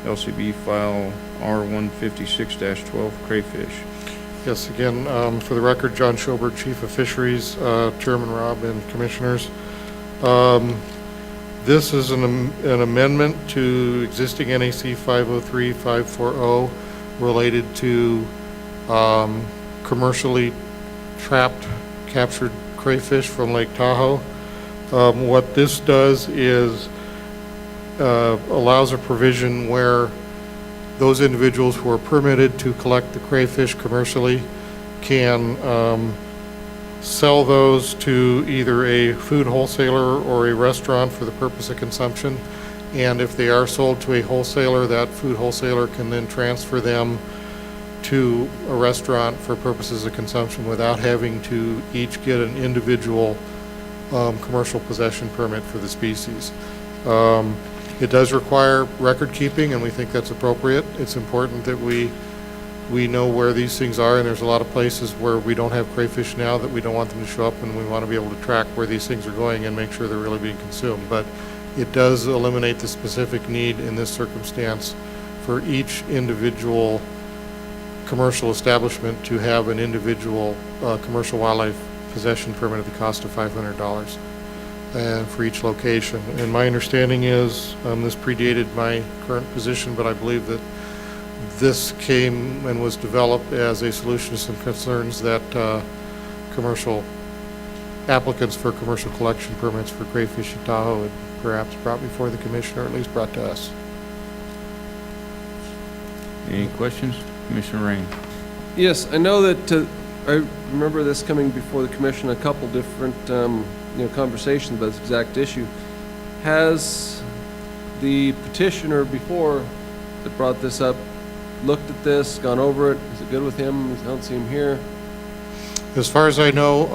LCB file R156-12 Crayfish. Yes, again, for the record, John Sjöberg, Chief of Fisheries, Chairman Rob, and Commissioners. This is an amendment to existing NAC 503-540 related to commercially trapped, captured crayfish from Lake Tahoe. What this does is allows a provision where those individuals who are permitted to collect the crayfish commercially can sell those to either a food wholesaler or a restaurant for the purpose of consumption. And if they are sold to a wholesaler, that food wholesaler can then transfer them to a restaurant for purposes of consumption without having to each get an individual commercial possession permit for the species. It does require record keeping, and we think that's appropriate. It's important that we know where these things are, and there's a lot of places where we don't have crayfish now that we don't want them to show up, and we want to be able to track where these things are going and make sure they're really being consumed. But it does eliminate the specific need in this circumstance for each individual commercial establishment to have an individual commercial wildlife possession permit at the cost of $500 and for each location. And my understanding is, this predated my current position, but I believe that this came and was developed as a solution to some concerns that commercial applicants for commercial collection permits for crayfish in Tahoe had perhaps brought before the commission, or at least brought to us. Any questions? Commissioner Rain. Yes, I know that I remember this coming before the commission, a couple different conversations about this exact issue. Has the petitioner before that brought this up looked at this, gone over it? Is it good with him? I don't see him here. As far as I know,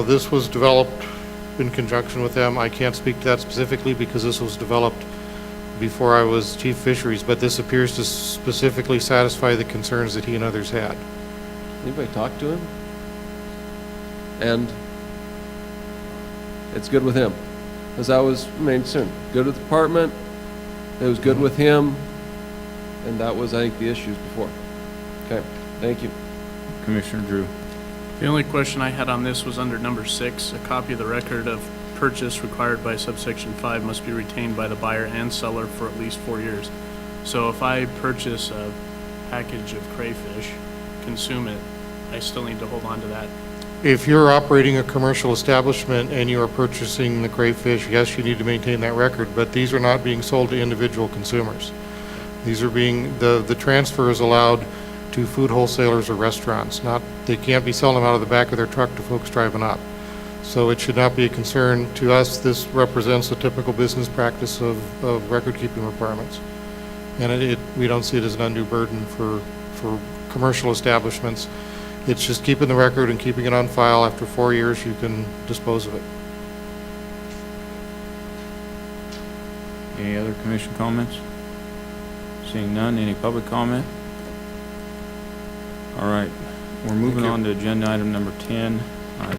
this was developed in conjunction with them. I can't speak to that specifically because this was developed before I was Chief Fisheries, but this appears to specifically satisfy the concerns that he and others had. Anybody talk to him? And it's good with him. As I was concerned, good with the department, it was good with him, and that was, I think, the issues before. Okay, thank you. Commissioner Drew. The only question I had on this was under number 6, a copy of the record of purchase required by subsection 5 must be retained by the buyer and seller for at least 4 years. So if I purchase a package of crayfish, consume it, I still need to hold on to that. If you're operating a commercial establishment and you are purchasing the crayfish, yes, you need to maintain that record, but these are not being sold to individual consumers. These are being, the transfer is allowed to food wholesalers or restaurants. They can't be selling them out of the back of their truck to folks driving up. So it should not be a concern to us. This represents a typical business practice of record-keeping requirements. And we don't see it as an undue burden for commercial establishments. It's just keeping the record and keeping it on file. After 4 years, you can dispose of it. Any other commission comments? Seeing none, any public comment? All right, we're moving on to agenda item number 10.